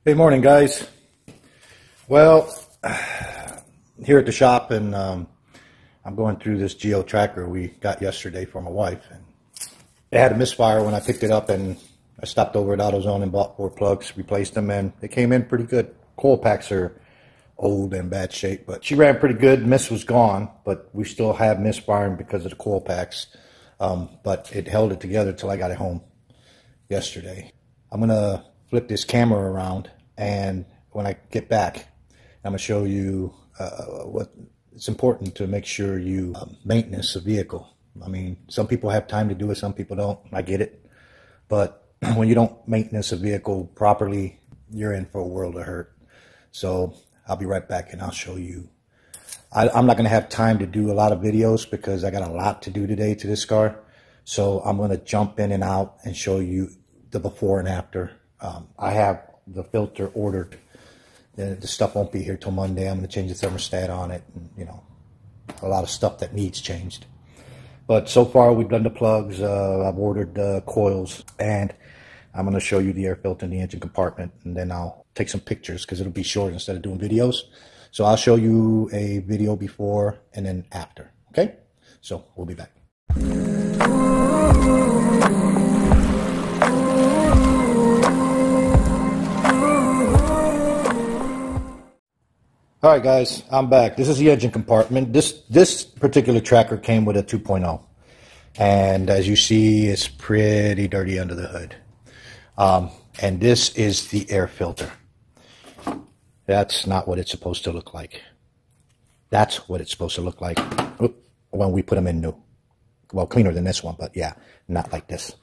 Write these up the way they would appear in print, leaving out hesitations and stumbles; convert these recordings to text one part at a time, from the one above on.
Hey, morning, guys. Well, here at the shop, and I'm going through this Geo Tracker we got yesterday for my wife, and it had a misfire when I picked it up, and I stopped over at AutoZone and bought 4 plugs, replaced them, and they came in pretty good. Coil packs are old and bad shape, but she ran pretty good. Mist was gone, but we still have misfiring because of the coil packs, but it held it together till I got it home yesterday. I'm gonna flip this camera around, and when I get back, I'm going to show you what it's important to make sure you maintenance a vehicle. I mean, some people have time to do it, some people don't. I get it. But when you don't maintenance a vehicle properly, you're in for a world of hurt. So I'll be right back and I'll show you. I'm not going to have time to do a lot of videos because I got a lot to do today to this car. So I'm going to jump in and out and show you the before and after. I have the filter ordered. The stuff won't be here till Monday. I'm going to change the thermostat on it, and, you know, a lot of stuff that needs changed. But so far we've done the plugs. I've ordered coils, and I'm going to show you the air filter in the engine compartment, and then I'll take some pictures because it'll be short instead of doing videos. So I'll show you a video before and then after. Okay, so we'll be back. All right, guys, I'm back. This is the engine compartment. This particular tracker came with a 2.0. And as you see, it's pretty dirty under the hood. And this is the air filter. That's not what it's supposed to look like. That's what it's supposed to look like when we put them in new. Well, cleaner than this one, but yeah, not like this.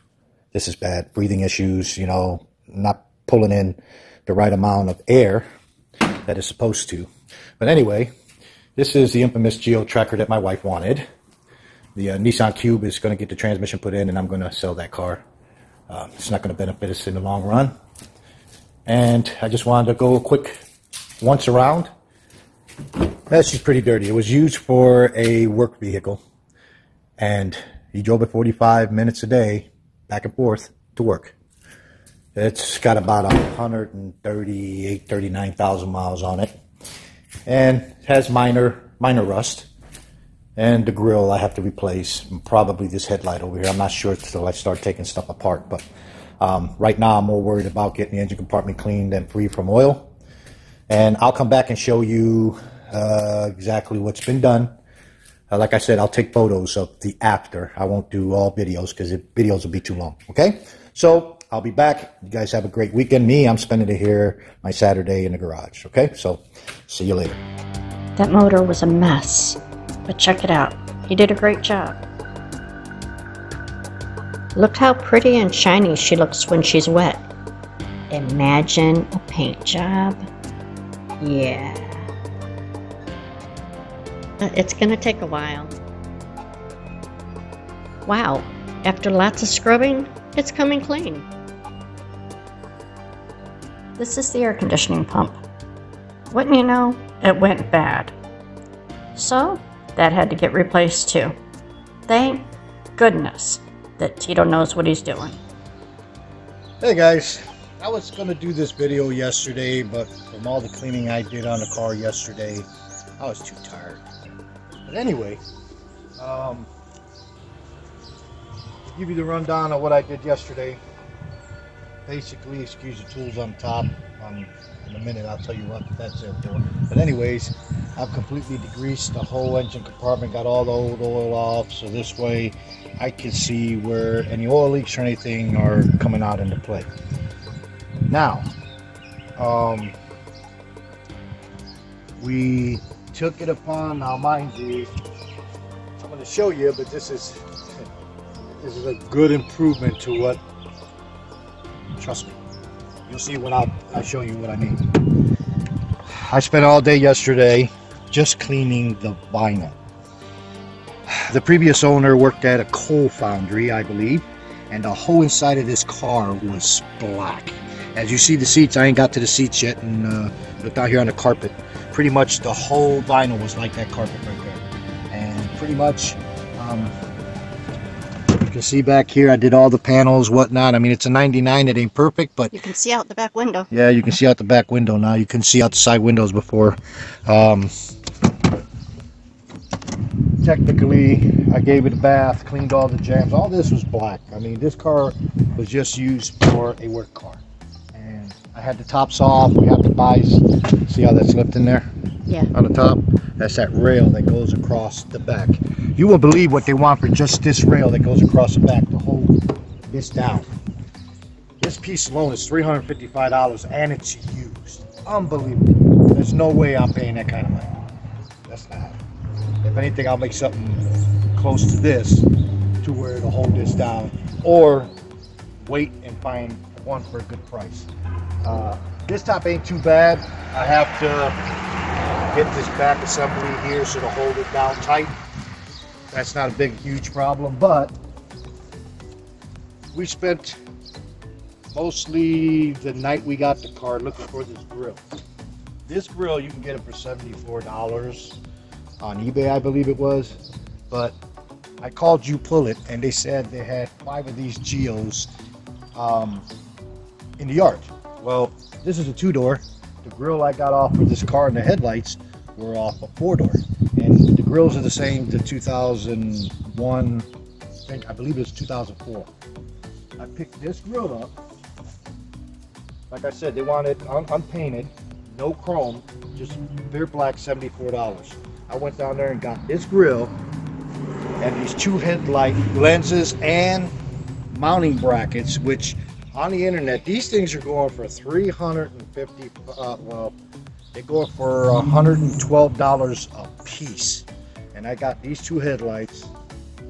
This is bad. Breathing issues, you know, not pulling in the right amount of air that it's supposed to. But anyway, this is the infamous Geo Tracker that my wife wanted. The Nissan Cube is going to get the transmission put in, and I'm going to sell that car. It's not going to benefit us in the long run. And I just wanted to go a quick once around. She's pretty dirty. It was used for a work vehicle, and he drove it 45 minutes a day back and forth to work. It's got about 138, 39,000 miles on it, and it has minor rust. And the grill I have to replace, and probably this headlight over here. I'm not sure until I start taking stuff apart, but right now I'm more worried about getting the engine compartment clean than free from oil. And I'll come back and show you exactly what's been done. Like I said, I'll take photos of the after. I won't do all videos because videos will be too long. Okay, so I'll be back. You guys have a great weekend. Me, I'm spending it here my Saturday in the garage. Okay, so see you later. That motor was a mess, but check it out. He did a great job. Look how pretty and shiny she looks when she's wet. Imagine a paint job. Yeah. It's gonna take a while. Wow, after lots of scrubbing, it's coming clean. This is the air conditioning pump. Wouldn't you know, it went bad. So, that had to get replaced too. Thank goodness that Tito knows what he's doing. Hey guys, I was going to do this video yesterday, but from all the cleaning I did on the car yesterday, I was too tired. But anyway, to give you the rundown of what I did yesterday. Basically, excuse the tools on top. In a minute I'll tell you what that's there for. But anyways, I've completely degreased the whole engine compartment, got all the old oil off, so this way I can see where any oil leaks or anything are coming out into play. Now, we took it upon, now mind you, I'm going to show you, but this is a good improvement to what, trust me, you'll see when I show you what I mean. I spent all day yesterday just cleaning the vinyl. The previous owner worked at a coal foundry, I believe, and the whole inside of this car was black. As you see the seats, I ain't got to the seats yet, and look down here on the carpet. Pretty much the whole vinyl was like that carpet right there. And pretty much, you can see back here, I did all the panels, whatnot. I mean, it's a 99. It ain't perfect, but you can see out the back window. yeah, you can see out the back window now. You can see out the side windows before. Technically, I gave it a bath, cleaned all the jams. All this was black. I mean, this car was just used for a work car. And I had the tops off. We have to buy, see how that's slipped in there? Yeah. On the top? That's that rail that goes across the back. You won't believe what they want for just this rail that goes across the back to hold this down. This piece alone is $355 and it's used. Unbelievable. There's no way I'm paying that kind of money. That's not. If anything, I'll make something close to this to where it'll hold this down, or wait and find one for a good price. This top ain't too bad. I have to get this back assembly here so to hold it down tight. That's not a big, huge problem, but we spent mostly the night we got the car looking for this grill. This grill, you can get it for $74 on eBay, I believe it was, but I called You Pull It and they said they had 5 of these Geos in the yard. Well, this is a 2-door. The grill I got off for this car and the headlights were off a 4-door, and the grills are the same to 2001, I believe it was 2004. I picked this grill up. Like I said, they wanted unpainted, no chrome, just bare black, $74. I went down there and got this grill and these 2 headlight lenses and mounting brackets, which on the internet, these things are going for $350, well, they go for $112 a piece. And I got these 2 headlights,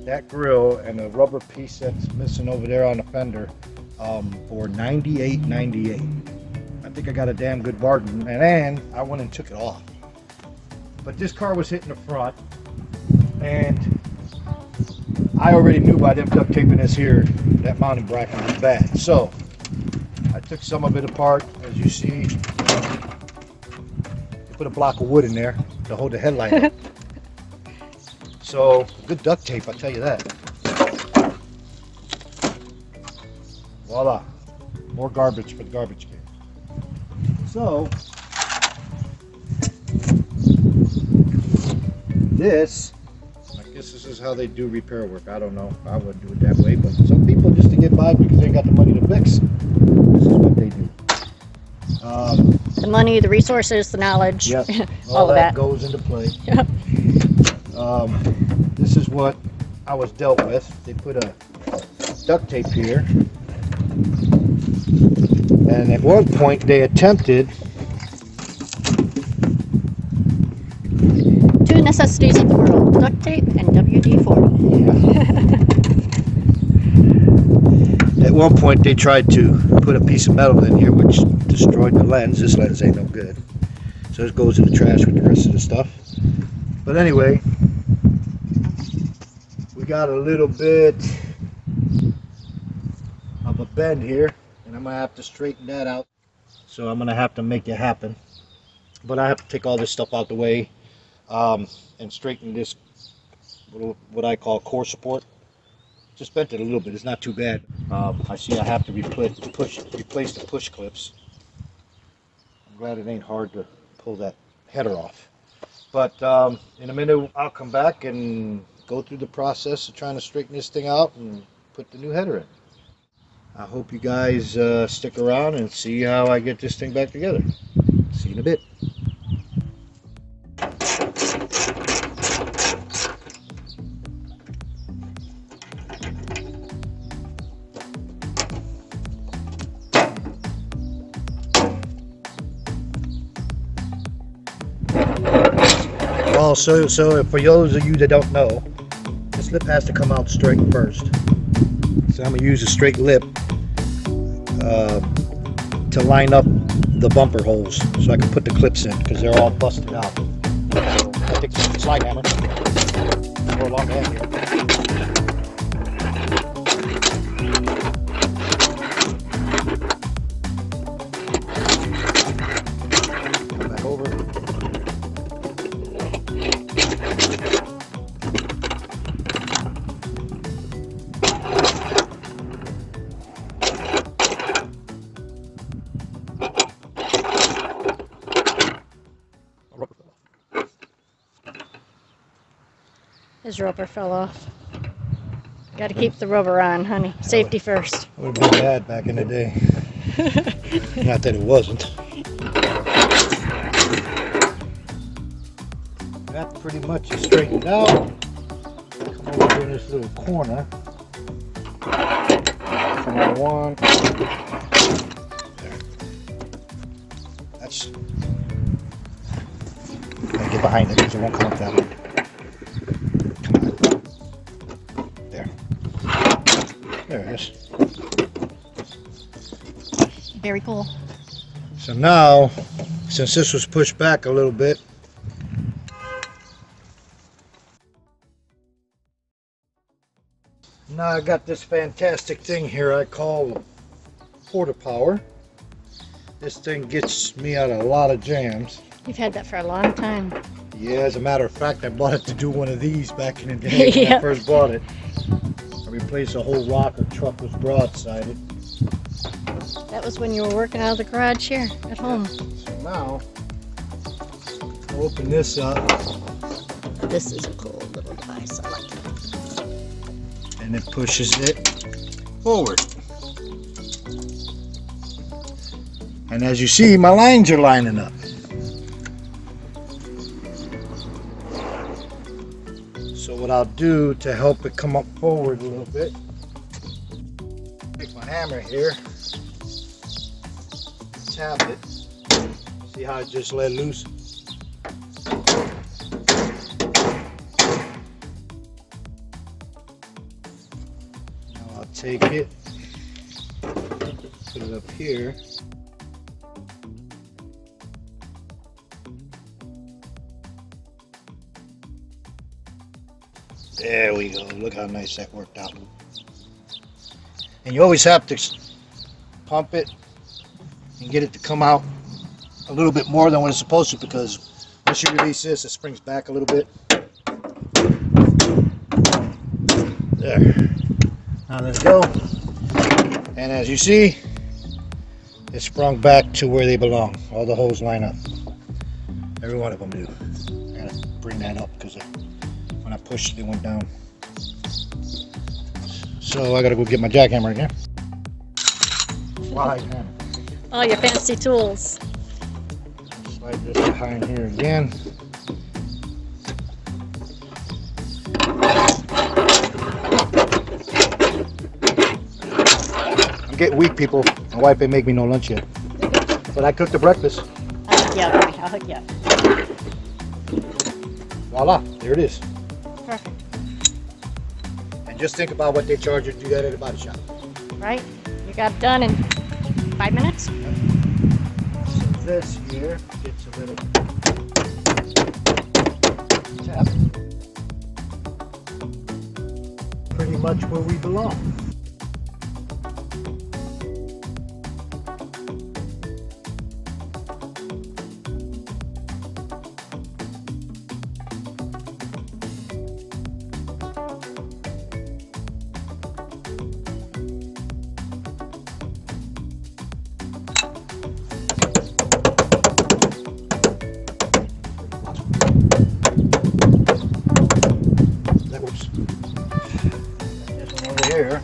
that grill, and a rubber piece that's missing over there on the fender for $98.98. I think I got a damn good bargain, and I went and took it off. But this car was hitting the front, and I already knew by them duct taping this here, that mounting bracket was bad. So I took some of it apart, as you see. Put a block of wood in there to hold the headlight up. So good duct tape, I'll tell you that. Voila, more garbage for the garbage can. So this, I guess this is how they do repair work. I don't know. I wouldn't do it that way, but some people, just to get by because they ain't got the money to fix, this is what they do. The money, the resources, the knowledge, yep, all of that goes into play. Yep. This is what I was dealt with. They put a duct tape here, and at one point they attempted 2 necessities of the world: duct tape and WD-40. Yeah. At one point they tried to put a piece of metal in here which destroyed the lens. This lens ain't no good, so it goes in the trash with the rest of the stuff. But anyway, we got a little bit of a bend here, and I'm gonna have to straighten that out. So I'm gonna have to make it happen, but I have to take all this stuff out the way and straighten this what I call core support. Just bent it a little bit. It's not too bad. I see I have to replace the push clips. I'm glad it ain't hard to pull that header off. But in a minute I'll come back and go through the process of trying to straighten this thing out and put the new header in. I hope you guys stick around and see how I get this thing back together. See you in a bit. So for those of you that don't know, this lip has to come out straight first. So I'm going to use a straight lip to line up the bumper holes so I can put the clips in, because they're all busted out. So I take some slide hammer, go along the end here. Come back over. His rubber fell off. Got to keep the rubber on, honey. Safety first. It would have been bad back in the day. Not that it wasn't. That pretty much is straightened out. Come over here in this little corner. Number one. There. That's. Gotta get behind it because it won't come up that way. There. There it is. Very cool. So now, since this was pushed back a little bit, now I got this fantastic thing here I call Porta Power. This thing gets me out of a lot of jams. You've had that for a long time. Yeah, as a matter of fact, I bought it to do one of these back in the day when I first bought it. I replaced a whole rocker, truck was broadsided. That was when you were working out of the garage here at home. So now, I'll open this up. This is a cool little device. I like it. And it pushes it forward. And as you see, my lines are lining up. So what I'll do to help it come up forward a little bit, take my hammer here, tap it, see how it just let loose? Now I'll take it, put it up here. There we go. Look how nice that worked out. And you always have to pump it and get it to come out a little bit more than what it's supposed to, because once you release this, it springs back a little bit. There. Now let it go. And as you see, it sprung back to where they belong. All the holes line up. Every one of them do. I gotta bring that up because when I pushed it, it went down. So I gotta go get my jackhammer again. Slide hammer. All your fancy tools. Slide this behind here again. I'm getting weak, people. My wife ain't make me no lunch yet. But I cooked the breakfast. I'll hook you up, honey. I'll hook you up. Voila, there it is. Perfect. And just think about what they charge you to do that at a body shop. Right? You got it done in 5 minutes? So this here gets a little tap. Pretty much where we belong. Here.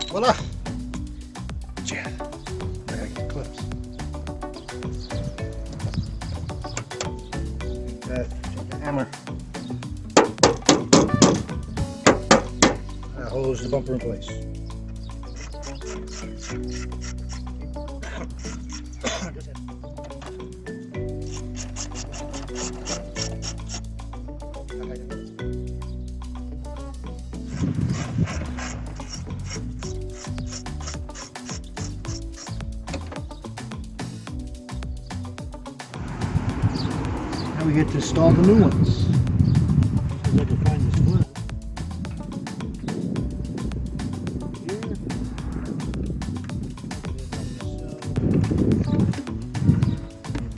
Voila! Yeah, I gotta get clips. Take that, take the hammer. That holds the bumper in place. we get to install the new ones. If I can find this one.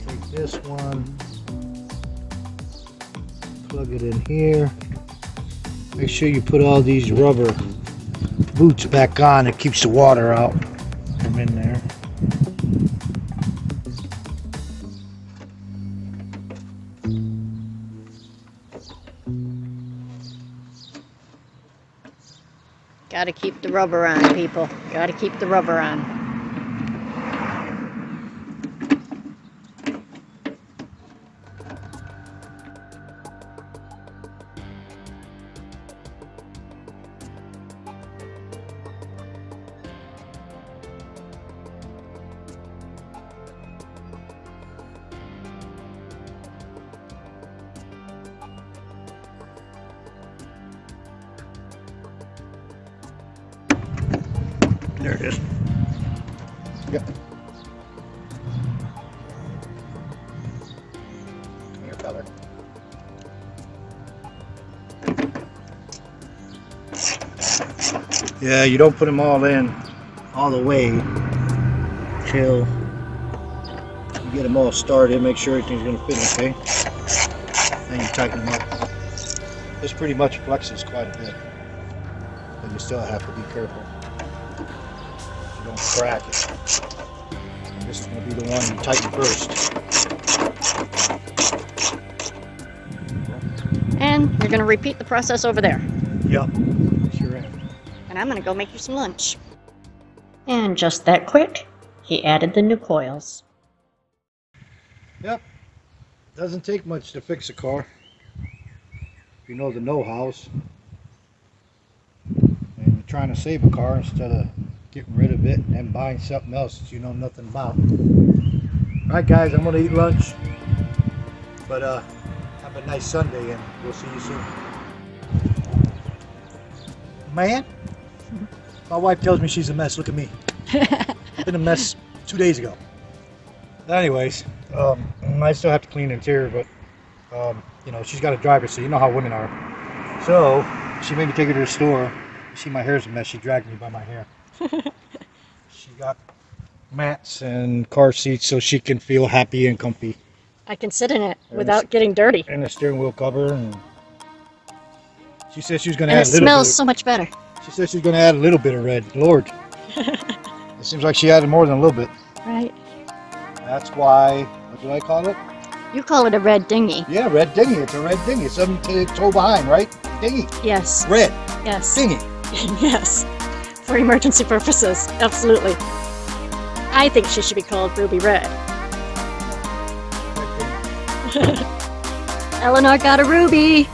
Take this one, plug it in here. Make sure you put all these rubber boots back on. It keeps the water out from in there. Gotta keep the rubber on, people. Gotta keep the rubber on. There it is. Yep. Come here, fella. Yeah, you don't put them all in all the way till you get them all started. Make sure everything's going to fit okay. Then you tighten them up. This pretty much flexes quite a bit, but you still have to be careful. Don't crack it. This is going to be the one you tighten first. And you're going to repeat the process over there. Yep, sure am. And I'm going to go make you some lunch. And just that quick, he added the new coils. Yep, doesn't take much to fix a car. If you know the know-hows. And you're trying to save a car instead of getting rid of it and then buying something else that you know nothing about. Alright guys, I'm going to eat lunch. But have a nice Sunday and we'll see you soon. Man, my wife tells me she's a mess. Look at me. I've been a mess 2 days ago. Anyways, I still have to clean the interior, but you know, she's got a driver's seat. You know how women are. So she made me take her to the store. You see my hair's a mess. She dragged me by my hair. She got mats and car seats so she can feel happy and comfy. I can sit in it without getting dirty. And the steering wheel cover. And she said she was going to And add it a little smells bit. so much better. She said she was going to add a little bit of red. Lord. It seems like she added more than a little bit. Right. That's why, what do I call it? You call it a red dinghy. Yeah, red dinghy. It's a red dinghy. It's something to tow behind, right? Dinghy. Yes. Red. Yes. Dinghy. Yes. For emergency purposes. Absolutely. I think she should be called Ruby Red. Eleanor got a ruby.